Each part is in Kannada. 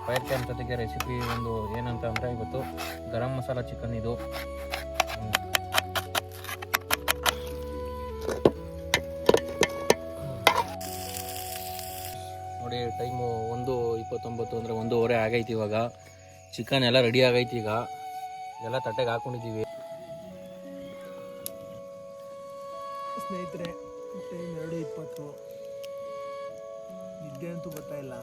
ಫೈರ್ ಕ್ಯಾಂಪ್ ಜೊತೆಗೆ ರೆಸಿಪಿ ಒಂದು ಏನಂತ ಅಂದರೆ ಇವತ್ತು ಗರಂ ಮಸಾಲ ಚಿಕನ್ ಇದು. ನೋಡಿ ಟೈಮು 1:29 ಅಂದರೆ 1:15 ಆಗೈತಿ. ಇವಾಗ ಚಿಕನ್ ಎಲ್ಲ ರೆಡಿ ಆಗೈತಿ. ಈಗ ಎಲ್ಲ ತಟ್ಟೆಗೆ ಹಾಕೊಂಡಿದ್ದೀವಿ. ಸ್ನೇಹಿತರೆ ಟೈಮ್ 2:20. ನಿದ್ದೆ ಅಂತೂ ಬರ್ತಾ ಇಲ್ಲ,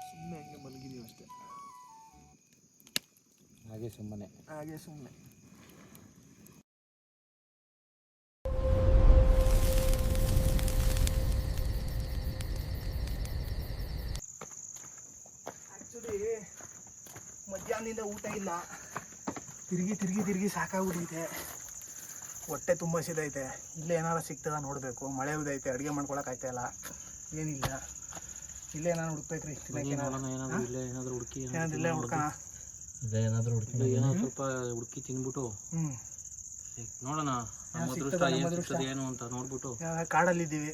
ಸುಮ್ಮನೆ ಹಂಗೆ ಮಲಗಿದ್ದೀವಿ ಅಷ್ಟೇ. ಹಾಗೆ ಸುಮ್ಮನೆ ಆ್ಯಕ್ಚುಲಿ ಮಧ್ಯಾಹ್ನದಿಂದ ಊಟ ಇಲ್ಲ. ತಿರುಗಿ ಸಾಕಾಗ್ಬಿಟ್ಟೈತೆ. ಹೊಟ್ಟೆ ತುಂಬ ಹಸಿದೈತೆ. ಇಲ್ಲೇ ಏನಾರು ಸಿಗ್ತದ ನೋಡಬೇಕು. ಮಳೆ ಉದೈತೆ, ಅಡುಗೆ ಮಾಡ್ಕೊಳಕ್ಕೆ ಇಲ್ಲ, ಏನಿಲ್ಲ. ಇಲ್ಲೇ ಏನಾದ್ರು ಹುಡುಕ್ಬೇಕ್ರಿ. ಏನಾದರೂ ಹುಡ್ಕೋಣ. ಸ್ವಲ್ಪ ಹುಡುಕಿ ತಿನ್ಬಿಟ್ಟು ನೋಡೋಣ ಏನು ಅಂತ ನೋಡ್ಬಿಟ್ಟು. ಕಾಡಲ್ಲಿದ್ದೀವಿ.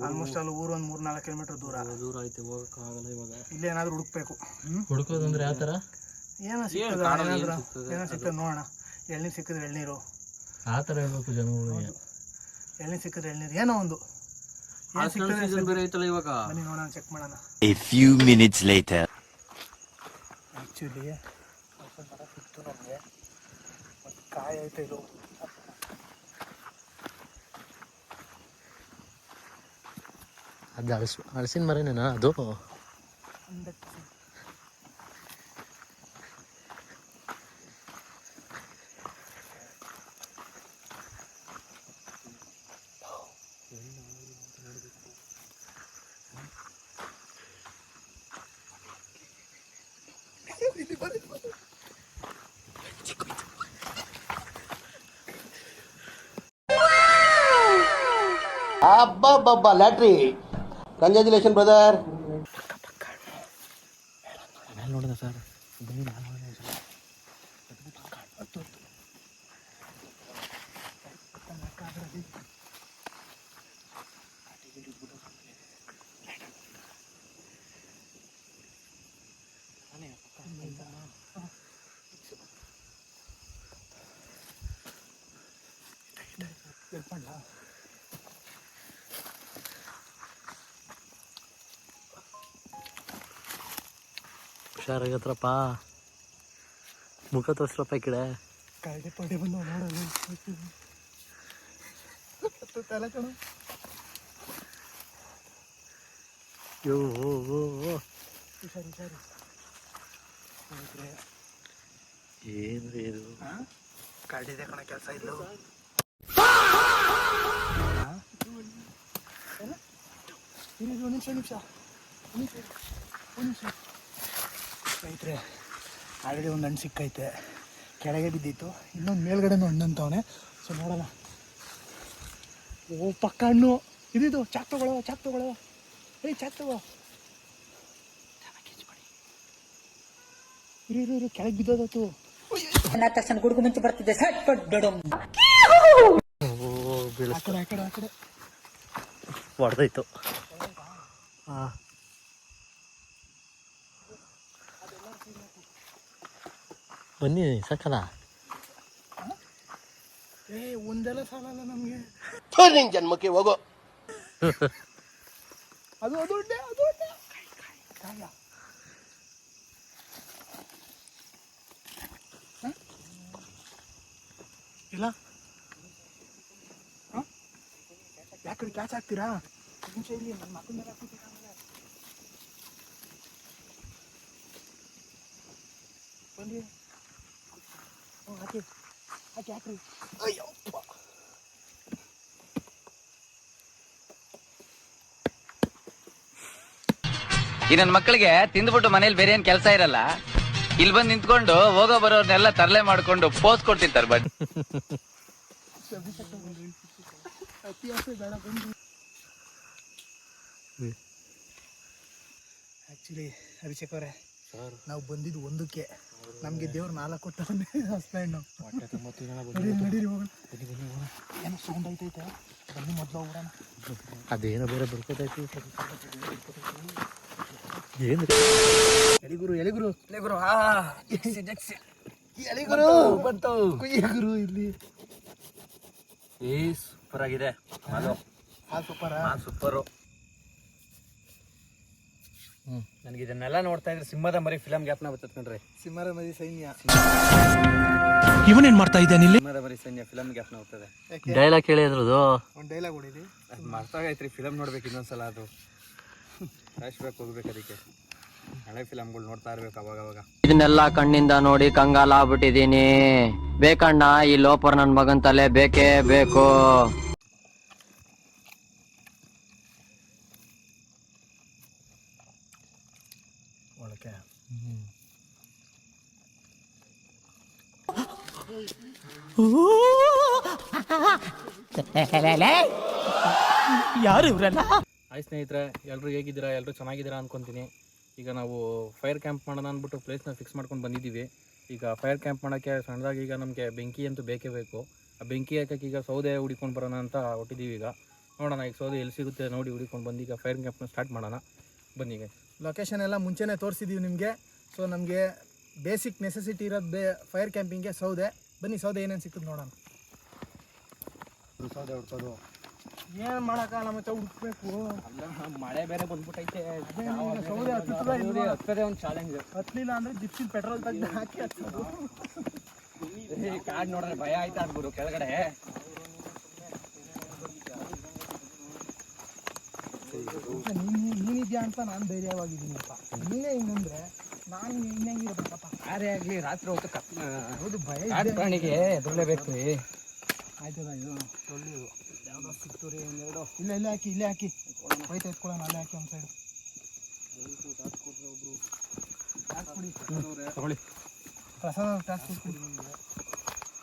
ಆಲ್ಮೋಸ್ಟ್ ಅಲ್ಲಿ ಊರು ಒಂದು 3-4 ಕಿಲೋಮೀಟರ್ ದೂರ ಐತೆ. ಹೋಗೋಕ್ಕಾಗಲ್ಲ ಇವಾಗ. ಇಲ್ಲೇ ಏನಾದ್ರು ಹುಡುಕ್ಬೇಕು. ಹುಡುಕೋದಂದ್ರೆ ಯಾವ ಥರ? ಏನೋ ಸಿಗ್ತದೆ ನೋಡೋಣ. ಎಳ್ನೀರು ಸಿಕ್ಕಿದ್ರೆ ಎಳ್ನೀರು ಆ ಥರ ಹೇಳ್ಬೇಕು ಜನಗಳು. ಎಳ್ನೀರು ಸಿಕ್ಕಿದ್ರೆ ಎಳ್ನೀರು ಏನೋ ಒಂದು ಬೇರೆ ಐತಲ್ಲ ಇವಾಗ. ಬನ್ನಿ ನೋಡೋಣ, ಚೆಕ್ ಮಾಡೋಣ. A few minutes later. Actually ಮರ ಸಿಕ್ತು ನಮಗೆ. ಒಂದು ಕಾಯಿ ಐತೆ ಇದು. ಅದು ಹಲಸಿನ ಮರನೇನಾ ಅದು? ಅಬ್ಬಬ್ಬಬ್ಬ ಲ್ಯಾಟ್ರಿ. Congratulation brother. ನೋಡಿದ ಸರ್ ಹುಷಾರಾಗತ್ರಪ್ಪ. ಮುಖ ತೋರಿಸ್ಲಪ್ಪ ಈ ಕಡೆ. ಕಾಯಿಲೆ ಪಡೆ ಬಂದು ನೋಡೋದು ತಲೆ ಕಣ. ಹುಷಾರು ಏನ್ರಿ ಇದು? ಕಾಡಿದೆ ಕಣ, ಕೆಲಸ ಇಲ್ಲ. ನಿಮಿಷ ಸ್ನೇಹಿತರೆ, ಆಲ್ರೆಡಿ ಒಂದು ಹಣ್ಣು ಸಿಕ್ಕೈತೆ. ಕೆಳಗೆ ಬಿದ್ದಿತ್ತು. ಇನ್ನೊಂದು ಮೇಲ್ಗಡೆನೂ ಹಣ್ಣು ಅಂತವನೆ. ಸೊ ನೋಡೋಣ. ಓ ಪಕ್ಕ ಹಣ್ಣು ಇದಿದು. ಚಾಕ್ ತಗೊಳ್ಳೋ. ಏಯ್ ಚಾಕ್ ತಗೋ. ಇರು ಕೆಳಗೆ ಬಿದ್ದೋದತ್ತು. ತಕ್ಷಣ ಗುಡುಗು ಮುಂಚೆ ಬರ್ತಿದ್ದೆ. ಆ ಕಡೆ ಹೊಡೆದೈತು. ಹಾಂ, ಬನ್ನಿ ಸಾಕಲ್ಲ. ಒಂದೆಲ್ಲ ಸಾಲಲ್ಲ ನಮಗೆ. ನಿನ್ ಜನ್ಮಕ್ಕೆ ಹೋಗೋ. ಅದು ಕಾಯ. ಇಲ್ಲ ಯಾಕಡೆ ಕ್ಯಾಚ್ ಹಾಕ್ತೀರಾ? ನಿಮಿಷ ಇಲ್ಲಿ ನನ್ನ ಮಕ್ಕಳ ಮೇಲೆ ಹಾಕ್ಬಿಟ್ಟು ಆಮೇಲೆ ಬನ್ನಿ. ಹಾಕ್ರಿ. ಅಯ್ಯಪ್ಪ. ಈ ನನ್ನ ಮಕ್ಕಳಿಗೆ ತಿಂದ್ಬಿಟ್ಟು ಮನೇಲಿ ಬೇರೆ ಏನ್ ಕೆಲಸ ಇರಲ್ಲ. ಇಲ್ಲಿ ಬಂದು ನಿಂತ್ಕೊಂಡು ಹೋಗೋ ಬರೋರ್ನೆಲ್ಲ ತರಲೆ ಮಾಡ್ಕೊಂಡು ಪೋಸ್ ಕೊಡ್ತಿರ್ತಾರೆ. ಬಟ್ ಆ್ಯಕ್ಚುಲಿ ಅಭಿಷೇಕ್ ಅವರೇ, ಸರ್ ನಾವು ಬಂದಿದ್ದು ಒಂದಕ್ಕೆ, ನಮಗೆ ದೇವ್ರು 4 ಕೊಟ್ಟವನೇ ಹಸ್ಬೆಂಡು. ಹೊಟ್ಟೆ ತುಂಬ ತಿನ್ನೋಣ. ನಡೀರಿ ಹೋಗೋಣ. ಏನೋ ಸೌಂಡ್ ಐತೈತೆ, ಬನ್ನಿ ಮೊದಲು ಹೋಗೋಣ. ಅದೇನೋ ಬೇರೆ ಬರ್ಕೋತೈತಿ. ಏನು ಎಲಿಗುರು ಎಲಿಗುರು ಎಲಿಗುರು ಎಲಿಗುರು ಬಂತು ಕುಯ್ಯಗುರು ಇಲ್ಲಿ. ಸೂಪರ್ ಆಗಿದೆ ಮಾಲು. ಸೂಪರು. ನನಗೆ ಇದನ್ನೆಲ್ಲ ನೋಡ್ತಾ ಇದ್ರೆ ಸಿಂಹದ ಮರಿ ಫಿಲಮ್ ಗ್ಯಾಪ್ನ ಬರ್ತದೆ ಕಣ್ರಿ. ಸಿಂಹದ ಮರಿ ಸೈನ್ಯ. ಇವನೇನ್ ಮಾಡ್ತಾ ಇದ್ದಾನೆ ಇಲ್ಲಿ? ಸಿಂಹದ ಮರಿ ಸೈನ್ಯ ಫಿಲಮ್ ಗ್ಯಾಪ್ನ ಬರ್ತದೆ. ಯಾಕೆ? ಡೈಲಾಗ್ ಕೇಳಿದ್ರದು ಒಂದು ಡೈಲಾಗ್ ಹೊಡೀರಿ. ಅದು ಮರ್ತಾಗೈತ್ರಿ. ಫಿಲಮ್ ನೋಡ್ಬೇಕು ಇನ್ನೊಂದ್ಸಲ. ಅದು ಫ್ಲಾಶ್ ಬ್ಯಾಕ್ ಹೋಗ್ಬೇಕು. ಅದಕ್ಕೆ ಹಳೆ ಫಿಲಮ್ಗಳು ನೋಡ್ತಾ ಇರ್ಬೇಕು ಅವಾಗ ಅವಾಗ. ಇದನ್ನೆಲ್ಲ ಕಣ್ಣಿಂದ ನೋಡಿ ಕಂಗಾಲ ಆಗ್ಬಿಟ್ಟಿದೀನಿ. ಬೇಕಣ್ಣ ಈ ಲೋಪರ್ ನನ್ ಮಗನ್ ತಲೆ ಬೇಕೇ ಬೇಕು. ಒಳಕ್ಕೆ ಯಾರು ಇವ್ರಲ್ಲ? ಹಾಯ್ ಸ್ನೇಹಿತರೆ, ಎಲ್ಲರೂ ಹೇಗಿದ್ದೀರಾ? ಎಲ್ಲರೂ ಚೆನ್ನಾಗಿದ್ದೀರಾ ಅನ್ಕೊತೀನಿ. ಈಗ ನಾವು ಫೈರ್ ಕ್ಯಾಂಪ್ ಮಾಡೋಣ ಅಂದ್ಬಿಟ್ಟು ಪ್ಲೇಸ್ನ ಫಿಕ್ಸ್ ಮಾಡ್ಕೊಂಡು ಬಂದಿದ್ದೀವಿ. ಈಗ ಫೈರ್ ಕ್ಯಾಂಪ್ ಮಾಡೋಕ್ಕೆ ಸಣ್ಣದಾಗಿ ಈಗ ನಮಗೆ ಬೆಂಕಿ ಅಂತೂ ಬೇಕೇ ಬೇಕು. ಆ ಬೆಂಕಿ ಹಾಕಕ್ಕೆ ಈಗ ಸೌದೆ ಹುಡಿಕೊಂಡು ಬರೋಣ ಅಂತ ಹೊಟ್ಟಿದ್ದೀವಿ. ಈಗ ನೋಡೋಣ ಈಗ ಸೌದೆ ಎಲ್ಲಿ ಸಿಗುತ್ತೆ ನೋಡಿ ಹುಡಿಕೊಂಡು ಬಂದು ಈಗ ಫೈರ್ ಕ್ಯಾಂಪ್ನ ಸ್ಟಾರ್ಟ್ ಮಾಡೋಣ. ಬನ್ನಿ. ಈಗ ಲೊಕೇಶನ್ ಎಲ್ಲ ಮುಂಚೆನೇ ತೋರಿಸಿದ್ದೀವಿ ನಿಮಗೆ. ಸೊ ನಮಗೆ ಬೇಸಿಕ್ ನೆಸೆಸಿಟಿ ಇರೋದು ಫೈರ್ ಕ್ಯಾಂಪಿಂಗ್ಗೆ ಸೌದೆ. ಬನ್ನಿ ಸೌದೆ ಏನೇನು ಸಿಕ್ಕುದು ನೋಡೋಣ. ಸೌದೆ ಹುಡ್ಕೋದು ಏನು ಮಾಡೋಕ್ಕಲ್ಲ, ಮತ್ತೆ ಹುಡುಕ್ಬೇಕು. ಮಳೆ ಬೇರೆ ಬಂದ್ಬಿಟ್ಟೈತೆ. ಸೌದೆ ಹತ್ತದೇ ಒಂದು ಚಾಲೆಂಜ್. ಹತ್ತಲಿಲ್ಲ ಅಂದರೆ ಜಿಪ್ಸಿನ ಪೆಟ್ರೋಲ್ ತೆಗೆದು ಹಾಕಿ ಹಚ್ಚೋದು. ಕಾಡ್ ನೋಡ್ರೆ ಭಯ ಆಯ್ತಾ ಆಗ್ಬೋದು ಕೆಳಗಡೆ. ನೀನಿದ್ಯಾ ಅಂತ ನಾನು ಧೈರ್ಯವಾಗಿದ್ದೀನಿಪ್ಪ. ನೀನೇ ಹಿಂಗಂದ್ರೆ ನಾನು ಇನ್ನಂಗಿರಬೇಕಪ್ಪ. ಯಾರೇ ಆಗಲಿ ರಾತ್ರಿ ಹೊತ್ತು ಹೌದು, ಭಯ ಕಾಡು ಪ್ರಾಣಿಗೆ ಎದುರಲೇಬೇಕು. ಆಯ್ತದ ಇದು ಒಳ್ಳೆಯದು. ಯಾವುದೋ ಸಿಕ್ತು ರೀ ಒಂದೆರಡು. ಇಲ್ಲೇ ಹಾಕಿ ಹೋಯ್ತು ಎತ್ಕೊಳ್ಳೋಣ. ಅಲ್ಲೇ ಹಾಕಿ ಒಂದು ಸೈಡು ತಗೊಳ್ಳಿ. ಪ್ರಸಾದ ಟಾಸ್ಕ್ ಕೊಟ್ಬಿಡಿ.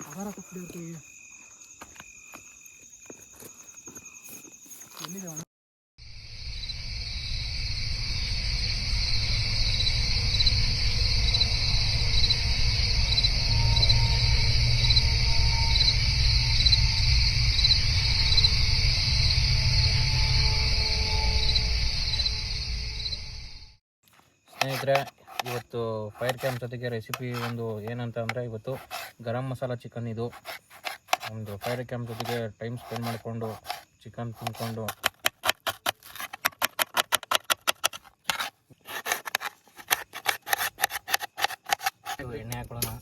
ಆಹಾರ ಕೊಟ್ಬಿಡಿ. ಎಲ್ಲಿದೆ ಅವನು? ಸ್ನೇಹಿತರೆ, ಇವತ್ತು ಫೈರ್ ಕ್ಯಾಂಪ್ ಜೊತೆಗೆ ರೆಸಿಪಿ ಒಂದು ಏನಂತ ಅಂದರೆ, ಇವತ್ತು ಗರಂ ಮಸಾಲ ಚಿಕನ್. ಇದು ಒಂದು ಫೈರ್ ಕ್ಯಾಂಪ್ ಜೊತೆಗೆ ಟೈಮ್ ಸ್ಪೆಂಡ್ ಮಾಡಿಕೊಂಡು ಚಿಕನ್ ತಿನ್ಕೊಂಡು ಎಣ್ಣೆ ಹಾಕೊಳ್ಳೋಣ.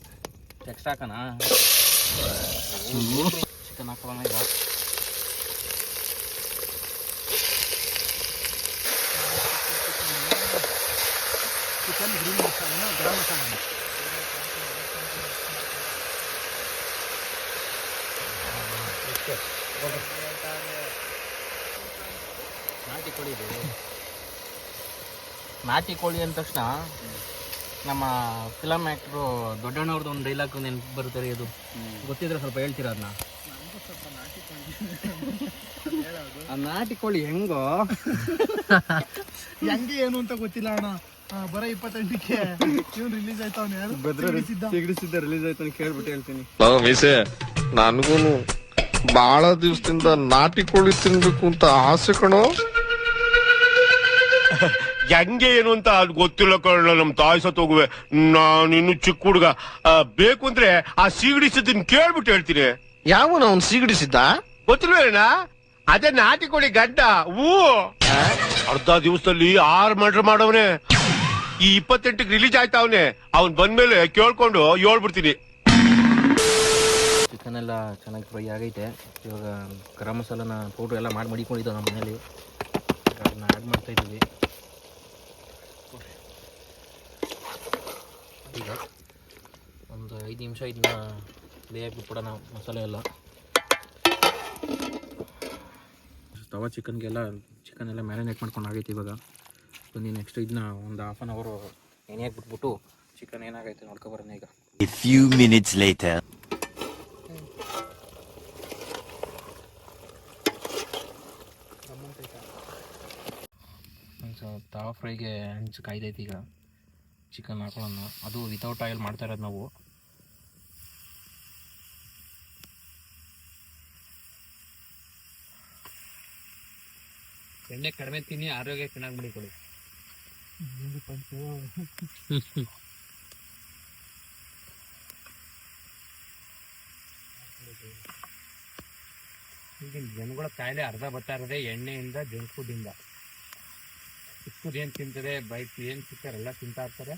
ನೆಕ್ಸ್ಟ್ ಹಾಕೋಣ ಚಿಕನ್ ಹಾಕೊಳ್ಳೋಣ. ಈಗ ಚಿಕನ್ ಗ್ರೀನ್ ಮಸಾಲ, ಗರಂ ಮಸಾಲ. ನಾಟಿ ಕೋಳಿ ಇದೆ. ನಾಟಿ ಕೋಳಿ ಅಂದ ತಕ್ಷಣ ನಮ್ಮ ಫಿಲಮ್ ಆ್ಯಕ್ಟ್ರು ದೊಡ್ಡಣ್ಣವ್ರದ್ದು ಒಂದು ಡೈಲಾಗ್ ನೆನಪು ಬರುತ್ತೆ. ಅದು ಗೊತ್ತಿದ್ರೆ ಸ್ವಲ್ಪ ಹೇಳ್ತೀರಾ ಅದನ್ನ? ಆ ನಾಟಿ ಕೋಳಿ ಹೆಂಗೋ ಹೆಂಗೆ ಏನು ಅಂತ ಗೊತ್ತಿಲ್ಲ ಅಣ್ಣ. ಬರೋ 28ಕ್ಕೆ ಇವನು ರಿಲೀಸ್ ಆಯ್ತಾವನೆ. ಸಿಗಡಿಸಿದ್ದ ರಿಲೀಸ್ ಆಯ್ತು ಅಂತ ಕೇಳ್ಬಿಟ್ಟು ಹೇಳ್ತೀನಿ. ನನಗೂ ಬಹಳ ದಿವಸದಿಂದ ನಾಟಿ ಕೋಳಿ ತಿನ್ಬೇಕು ಅಂತ ಆಸೆ ಕಣೋ. ಹೆಂಗೆ ಏನು ಅಂತ ಅದು ಗೊತ್ತಿಲ್ಲ ಕಣ. ನಮ್ ತಾಯಿ ಸತ್ ಹೋಗುವೆ, ನಾನು ಇನ್ನು ಚಿಕ್ಕ ಹುಡುಗ. ಬೇಕು ಅಂದ್ರೆ ಆ ಸೀಗಡಿಸಿದ್ದನ್ ಕೇಳ್ಬಿಟ್ಟು ಹೇಳ್ತೀನಿ. ಯಾವನ ಅವ್ನು ಸಿಗಡಿಸಿದ್ದ ಗೊತ್ತಿಲ್ವೇನ? ಅದೇ ನಾಟಿ ಕೋಳಿ ಗಡ್ಡ. ಅರ್ಧ ದಿವಸದಲ್ಲಿ 6 ಮರ್ಡರ್ ಮಾಡವನೆ. ಈ 28ಕ್ಕೆ ರಿಲೀಸ್ ಆಯ್ತಾವನೆ. ಅವ್ನ್ ಬಂದ್ಮೇಲೆ ಕೇಳ್ಕೊಂಡು ಹೇಳ್ಬಿಡ್ತೀನಿ. ಚಿಕನ್ ಎಲ್ಲ ಚೆನ್ನಾಗಿ ಫ್ರೈ ಆಗೈತೆ. ಇವಾಗ ಗರಂ ಮಸಾಲನ ಪೌಡ್ರ್ ಎಲ್ಲ ಮಾಡಿ ಮಡಿಕೊಂಡಿದ್ದೋ ನಮ್ಮ ಮನೇಲಿ. ಅದನ್ನ ಆ್ಯಡ್ ಮಾಡ್ತಾ ಇದ್ದೀವಿ. ಈಗ ಒಂದು 5 ನಿಮಿಷ ಇದನ್ನ ಬೇಯಕ್ಕೆ ಬಿಟ್ಬಿಡೋಣ ಮಸಾಲೆ ಎಲ್ಲ. ತವಾ ಚಿಕನ್ ಎಲ್ಲ ಮ್ಯಾರಿನೇಟ್ ಮಾಡ್ಕೊಂಡು ಆಗೈತೆ. ಇವಾಗ ಬನ್ನಿ ನೆಕ್ಸ್ಟ್ ಇದನ್ನ ಒಂದು ಹಾಫ್ ಆನ್ ಅವರು ಎಣ್ಣೆ ಹಾಕ್ಬಿಟ್ಬಿಟ್ಟು ಚಿಕನ್ ಏನಾಗೈತೆ ನೋಡ್ಕೊಬರೋಣ. ಈಗ A few minutes later. So ತವಾ ಫ್ರೈಗೆ ಹಂಚು ಕಾಯ್ದೈತೆ. ಈಗ ಚಿಕನ್ ಹಾಕೊಳ್ಳೋಣ. ಅದು ವಿತೌಟ್ ಆಯಿಲ್ ಮಾಡ್ತಾ ಇರೋದು ನಾವು. ಎಣ್ಣೆ ಕಡಿಮೆ ತಿನ್ನಿ, ಆರೋಗ್ಯ ಚೆನ್ನಾಗಿ ಮಾಡಿಕೊಡಿ. ಈಗಿನ ಜನಗಳ ಕಾಯಿಲೆ ಅರ್ಧ ಬರ್ತಾ ಇರೋದೇ ಎಣ್ಣೆಯಿಂದ, ಜಂಕ್ ಫುಡ್ಡಿಂದ. ಚಿಕ್ಕದು ಏನು ತಿಂತಾರೆ, ಬೈಕ್ ಏನು ಸಿಗ್ತಾರೆ ಎಲ್ಲ ತಿಂತಾ ಇರ್ತಾರೆ.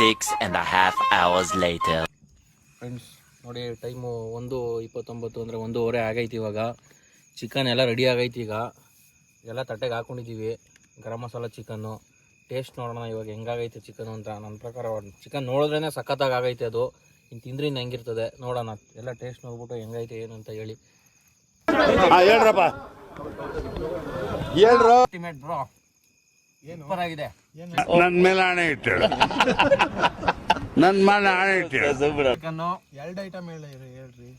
Six and a half hours later. Friends ನೋಡಿ, ಟೈಮು 1:29 ಅಂದರೆ 1:15 ಆಗೈತಿ. ಇವಾಗ ಚಿಕನ್ ಎಲ್ಲ ರೆಡಿ ಆಗೈತಿ. ಈಗ ಎಲ್ಲ ತಟ್ಟೆಗೆ ಹಾಕ್ಕೊಂಡಿದ್ದೀವಿ. ಗರಂ ಮಸಾಲ ಚಿಕನ್ನು ಟೇಸ್ಟ್ ನೋಡೋಣ ಇವಾಗ ಹೆಂಗಾಗೈತೆ ಚಿಕನು ಅಂತ. ನನ್ನ ಪ್ರಕಾರ ಚಿಕನ್ ನೋಡಿದ್ರೇ ಸಖತ್ತಾಗಿ ಆಗೈತೆ. ಅದು ಇನ್ನು ತಿಂದ್ರೆ ಇನ್ನು ಹೆಂಗಿರ್ತದೆ ನೋಡೋಣ. ಎಲ್ಲ ಟೇಸ್ಟ್ ನೋಡ್ಬಿಟ್ಟು ಹೆಂಗೈತೆ ಏನು ಅಂತ ಹೇಳಿ. ಹೇಳ್ರಪ್ಪ, ಹೇಳ್ರ. ಅಲ್ಟಿಮೇಟ್ ಬ್ರೋ, ಸೂಪರ್ ಆಗಿದೆ. ನನ್ ಮೇಲೆ ಹಣೆ ಇಟ್ಟೇಳು, ನನ್ ಮೇಲೆ ಹಣೆ ಇಟ್ಟೇಳು. ಚಿಕನ್ನು 2 ಐಟಮ್ ಹೇಳ್ರಿ.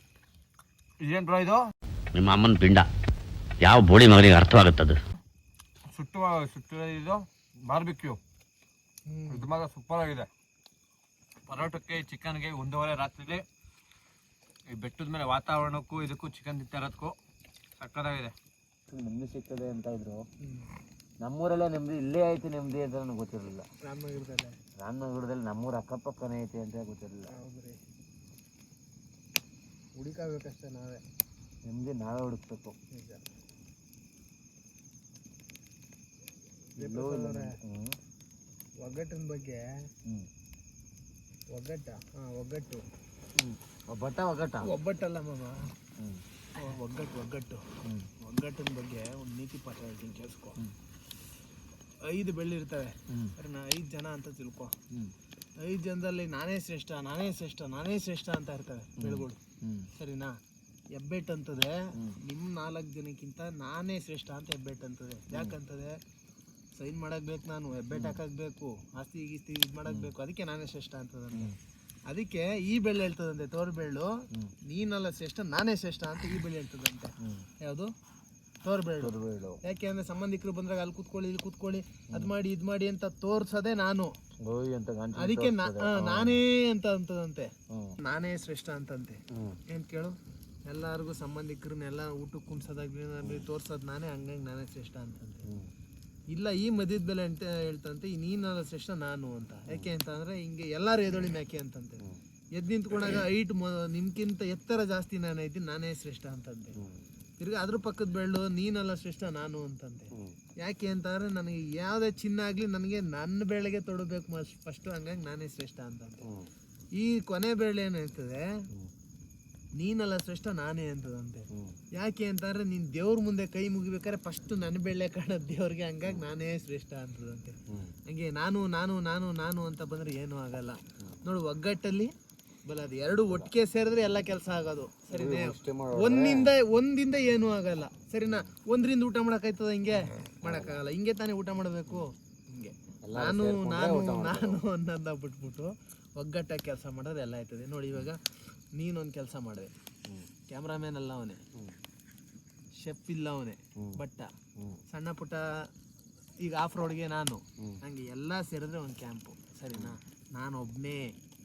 ಇದೇನು ಬ್ರೋ ಇದು? ನಿಮ್ಮ ಅಮ್ಮನ ಪಿಂಡ ಯಾವ ಬೋಳಿ ಮಗನಿಗೆ ಅರ್ಥವಾಗುತ್ತದು. ಸುಟ್ಟು ಇದು ಬಾರ್ಬಿಕ್ಯೂ. ಇದು ಮಾತ್ರ ಸೂಪರ್ ಆಗಿದೆ. ಪರೋಟಕ್ಕೆ ಚಿಕನ್ಗೆ 1:15 ರಾತ್ರಿಲಿ ಈ ಬೆಟ್ಟದ ಮೇಲೆ ವಾತಾವರಣಕ್ಕೂ ಇದಕ್ಕೂ ಚಿಕನ್ ತಿಂತಾ ಇರೋದಕ್ಕೂ ಸಕ್ಕತ್ತಾಗಿದೆ. ನೆಮ್ಮದಿ ಸಿಗ್ತದೆ ಅಂತ ಇದ್ರು. ನಮ್ಮೂರಲ್ಲೇ ನೆಮ್ಮದಿ ಇಲ್ಲೇ ಐತಿ ನೆಮ್ಮದಿ ಅಂತ ನನಗೆ ಗೊತ್ತಿರಲಿಲ್ಲ. ರಾಮನಗರದಲ್ಲಿ ನಮ್ಮೂರ ಅಕ್ಕಪಕ್ಕನೇ ಐತಿ ಅಂತ ಗೊತ್ತಿರಲಿಲ್ಲ. ಹುಡುಕಬೇಕಷ್ಟೇ ನಾವೇ, ನೆಮ್ಮದಿ ನಾವೇ ಹುಡುಕ್ಬೇಕು. ಒಗ್ಗಟ್ಟಿನ ಬಗ್ಗೆ ಒಗ್ಗಟ್ಟು ಒಬ್ಬಟ್ಟಲ್ಲ ಮಾಮ, ಒಗ್ಗಟ್ಟಿನ ಬಗ್ಗೆ ಒಂದು ನೀತಿ ಪಾಠ ಹೇಳ್ತೀನಿ, ಕೇಳಿಸ್ಕೊ. 5 ಬೆಳ್ಳಿ ಇರ್ತವೆ ಸರಿನಾ? 5 ಜನ ಅಂತ ತಿಳ್ಕೊ. 5 ಜನದಲ್ಲಿ ನಾನೇ ಶ್ರೇಷ್ಠ ಅಂತ ಇರ್ತವೆ ಬೆಳೆಗಳು, ಸರಿನಾ? ಹೆಬ್ಬೆಟ್ಟು ಅಂತದೆ ನಿಮ್ಮ 4 ಜನಕ್ಕಿಂತ ನಾನೇ ಶ್ರೇಷ್ಠ ಅಂತ ಹೆಬ್ಬೆಟ್ಟು ಅಂತದೆ. ಯಾಕಂತದೆ? ಸೈನ್ ಮಾಡಕ್ ಬೇಕು, ನಾನು ಹೆಬ್ಬೆಟ್ಟು ಹಾಕಕ್ ಬೇಕು, ಆಸ್ತಿ ಗೀಸ್ತಿ ಇದು ಮಾಡಕ್ ಬೇಕು, ಅದಕ್ಕೆ ನಾನೇ ಶ್ರೇಷ್ಠ ಅಂತದಂತೆ. ಅದಕ್ಕೆ ಈ ಬೆಳ್ಳಿ ಹೇಳ್ತದಂತೆ, ತೋರ್ ಬೆಳ್ಳು, ನೀನಲ್ಲ ಶ್ರೇಷ್ಠ ನಾನೇ ಶ್ರೇಷ್ಠ ಅಂತ ಈ ಬೆಳ್ಳಿ ಹೇಳ್ತದಂತೆ. ಯಾವುದು? ತೋರ್ ಬೆಳ್ಳು. ಯಾಕೆ ಅಂದ್ರೆ ಸಂಬಂಧಿಕರು ಬಂದಾಗ ಅಲ್ಲಿ ಕೂತ್ಕೊಳ್ಳಿ, ಇಲ್ಲಿ ಕೂತ್ಕೊಳ್ಳಿ, ಅದ್ ಮಾಡಿ ಇದ್ ಮಾಡಿ ಅಂತ ತೋರ್ಸದೆ ನಾನು. ಅದಕ್ಕೆ ನಾನೇ ಅಂತ ಅಂತದಂತೆ, ನಾನೇ ಶ್ರೇಷ್ಠ ಅಂತಂತೆ. ಏನ್ ಕೇಳು, ಎಲ್ಲಾರ್ಗು ಸಂಬಂಧಿಕರನ್ನೆಲ್ಲ ಊಟಕ್ಕೆ ಕುಣ್ಸೋದಾಗ ತೋರ್ಸೋದ್ ನಾನೇ, ಹಂಗಾಗಿ ನಾನೇ ಶ್ರೇಷ್ಠ ಅಂತಂತೆ. ಇಲ್ಲ, ಈ ಮದ್ಯದ ಬೆಲೆ ಅಂತ ಹೇಳ್ತಂತೆ, ನೀನಲ್ಲ ಶ್ರೇಷ್ಠ ನಾನು ಅಂತ. ಯಾಕೆ ಅಂತ ಅಂದ್ರೆ ಹಿಂಗೆ ಎಲ್ಲಾರು ಎದೊಳಿ ಮ್ಯಾಕೆ ಅಂತಂತೆ. ಎದ್ದು ನಿಂತ್ಕೊಂಡಾಗ ಹೈಟ್ ನಿಮ್ಗಿಂತ ಎತ್ತರ ಜಾಸ್ತಿ ನಾನು ಇದ್ದೀನಿ, ನಾನೇ ಶ್ರೇಷ್ಠ ಅಂತಂತೆ. ತಿರ್ಗಿ ಅದ್ರ ಪಕ್ಕದ ಬೆಳ್ಳು, ನೀನಲ್ಲ ಶ್ರೇಷ್ಠ ನಾನು ಅಂತಂತೆ. ಯಾಕೆ ಅಂತಂದ್ರೆ ನನಗೆ ಯಾವುದೇ ಚಿನ್ನ ಆಗ್ಲಿ ನನಗೆ ನನ್ನ ಬೆಳೆಗೆ ತೊಡಬೇಕು ಫಸ್ಟ್, ಹಂಗಾಗಿ ನಾನೇ ಶ್ರೇಷ್ಠ ಅಂತಂತೆ. ಈ ಕೊನೆ ಬೆಳೆ ಏನಿರ್ತದೆ, ನೀನಲ್ಲ ಶ್ರೇಷ್ಠ ನಾನೇ ಅಂತದಂತೆ. ಯಾಕೆ ಅಂತಂದ್ರೆ ನೀನ್ ದೇವ್ರ ಮುಂದೆ ಕೈ ಮುಗಿಬೇಕಾದ್ರೆ ಫಸ್ಟ್ ನನ್ನ ಬೆಳ್ಳೆ ಕಾಣೋದು ದೇವ್ರಿಗೆ, ಹಂಗಾಗಿ ನಾನೇ ಶ್ರೇಷ್ಠ ಅಂತದಂತೆ. ಹಂಗೆ ನಾನು ನಾನು ನಾನು ನಾನು ಅಂತ ಬಂದ್ರೆ ಏನೂ ಆಗಲ್ಲ. ನೋಡು, ಒಗ್ಗಟ್ಟಲ್ಲಿ ಬಲ್ಲ ಅದು 2 ಒಟ್ಟಿಗೆ ಸೇರಿದ್ರೆ ಎಲ್ಲ ಕೆಲಸ ಆಗೋದು, ಸರಿನೇ? ಒಂದಿಂದ ಏನೂ ಆಗಲ್ಲ, ಸರಿನಾ? 1ರಿಂದ ಊಟ ಮಾಡಕ್ಕಾಯ್ತದ? ಹಿಂಗೆ ಮಾಡಕ್ಕಾಗಲ್ಲ. ಹಿಂಗೆ ತಾನೇ ಊಟ ಮಾಡಬೇಕು. ಹಿಂಗೆ ನಾನು ನಾನು ನಾನು ಅನ್ನೋದ ಬಿಟ್ಬಿಟ್ಟು ಒಗ್ಗಟ್ಟಾಗಿ ಕೆಲಸ ಮಾಡಿದ್ರೆ ಎಲ್ಲ ಆಯ್ತದೆ. ನೋಡಿ, ಇವಾಗ ನೀನೊಂದು ಕೆಲಸ ಮಾಡಿದೆ, ಕ್ಯಾಮ್ರಾಮ್ಯಾನ್ ಅಲ್ಲ ಅವನೇ, ಶೆಫ್ ಇಲ್ಲ ಅವನೇ, ಬಟ್ಟ ಸಣ್ಣ ಪುಟ್ಟ, ಈಗ ಆಫ್ ರೋಡ್ಗೆ ನಾನು, ಹಂಗೆ ಎಲ್ಲ ಸೇರಿದ್ರೆ ಒಂದು ಕ್ಯಾಂಪು, ಸರಿನಾ? ನಾನು ಒಬ್ಬನೇ,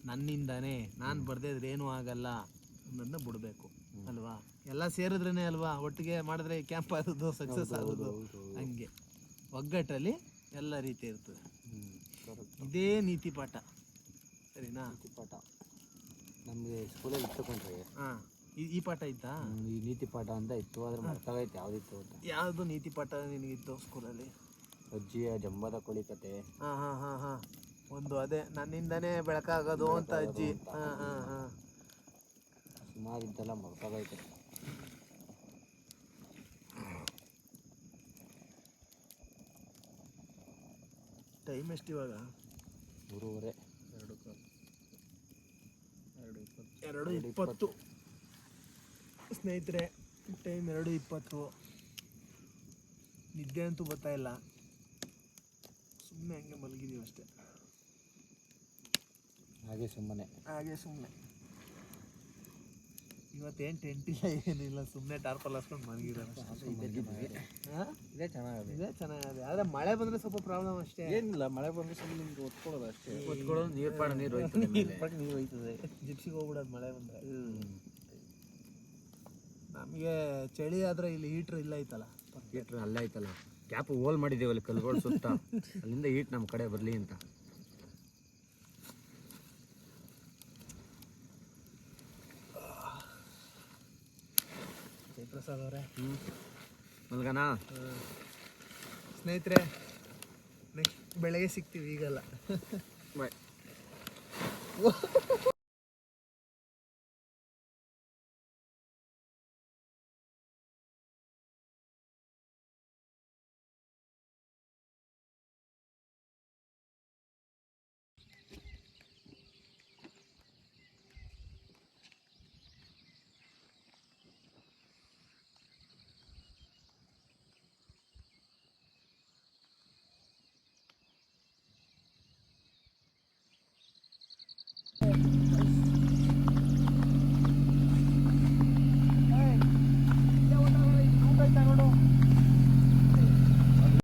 ನನ್ನಿಂದಾನೇ, ನಾನು ಬರ್ದೇ ಇದ್ರೆ ಏನೂ ಆಗಲ್ಲ ಅನ್ನೋದನ್ನ ಬಿಡಬೇಕು ಅಲ್ವಾ? ಎಲ್ಲ ಸೇರಿದ್ರೇ ಅಲ್ವಾ ಒಟ್ಟಿಗೆ ಮಾಡಿದ್ರೆ ಕ್ಯಾಂಪ್ ಆಗೋದು, ಸಕ್ಸಸ್ ಆಗೋದು. ಹಂಗೆ ಒಗ್ಗಟ್ಟಲ್ಲಿ ಎಲ್ಲ ರೀತಿ ಇರ್ತದೆ. ಇದೇ ನೀತಿ ಪಾಠ, ಸರಿನಾ? ಪಾಠ ನಮಗೆ ಸ್ಕೂಲಲ್ಲಿ ಇಟ್ಟುಕೊಂಡ್ರೆ ಈ ಪಾಠ ಇತ್ತಾ? ಈ ನೀತಿ ಪಾಠ ಅಂತ ಇತ್ತು, ಅದ್ರ ಮರ್ತಾಗೈತೆ ಯಾವ್ದಿತ್ತು ಅಂತ. ಯಾವುದು ನೀತಿ ಪಾಠ ನಿನಗಿತ್ತು ಸ್ಕೂಲಲ್ಲಿ? ಅಜ್ಜಿಯ ಜಂಬದ ಕೋಳಿ ಕತೆ. ಒಂದು ಅದೇ ನನ್ನಿಂದನೇ ಬೆಳಕಾಗೋದು ಅಂತ ಅಜ್ಜಿ. ಸುಮಾರು ಇದ್ದೆಲ್ಲ ಮರ್ತಾಗೈತೆ. ಟೈಮ್ ಎಷ್ಟು ಇವಾಗ? 3:30. 2:20 ಸ್ನೇಹಿತರೆ. ಟೈಮ್ 2:20. ನಿದ್ದೆ ಅಂತೂ ಬರ್ತಾ ಇಲ್ಲ, ಸುಮ್ಮನೆ ಹಂಗೆ ಮಲಗಿದೀವಿ ಅಷ್ಟೇ. ಹಾಗೆ ಸುಮ್ಮನೆ ಇವತ್ತೇನು ಟೆಂಟ್ ಇಲ್ಲ, ಏನಿಲ್ಲ, ಸುಮ್ಮನೆ ಟಾರ್ಪಲ್ ಹಾಸ್ಕೊಂಡು ಮಲಗಿರೋದು. ಇದೇ ಚೆನ್ನಾಗಿದೆ. ಇದೇ ಚೆನ್ನಾಗಿದೆ. ಆದರೆ ಮಳೆ ಬಂದರೆ ಸ್ವಲ್ಪ ಪ್ರಾಬ್ಲಮ್ ಅಷ್ಟೇ. ಏನಿಲ್ಲ, ಮಳೆ ಬಂದರೆ ಸ್ವಲ್ಪ ನಿಮ್ಗೆ ಒತ್ಕೊಳ್ಳೋದು ಅಷ್ಟೇ. ಹೊತ್ಕೊಳ್ಳೋದು ನೀರು ನೀರು ಹೋಯ್ತದೆ. ಜಿಪ್ಸಿಗೆ ಹೋಗ್ಬಿಡೋದು ಮಳೆ ಬಂದರೆ. ನಮಗೆ ಚಳಿ ಆದರೆ ಇಲ್ಲಿ ಹೀಟ್ರ್ ಇಲ್ಲ ಐತಲ್ಲ. ಹೀಟ್ರ್ ಅಲ್ಲೇ ಐತಲ್ಲ, ಕ್ಯಾಪ್ ಹೋಲ್ ಮಾಡಿದ್ದೀವಲ್ಲ ಕಲ್ಗಳು ಸುತ್ತ, ಅಲ್ಲಿಂದ ಹೀಟ್ ನಮ್ಮ ಕಡೆ ಬರಲಿ ಅಂತ. ಜಯಪ್ರಸಾದ್ ಅವರೇ, ಮಲ್ಗನ ಸ್ನೇಹಿತರೆ, ನೆಕ್ಸ್ಟ್ ಬೆಳಗ್ಗೆ ಸಿಗ್ತೀವಿ, ಈಗಲ್ಲ. ಬಾಯ್.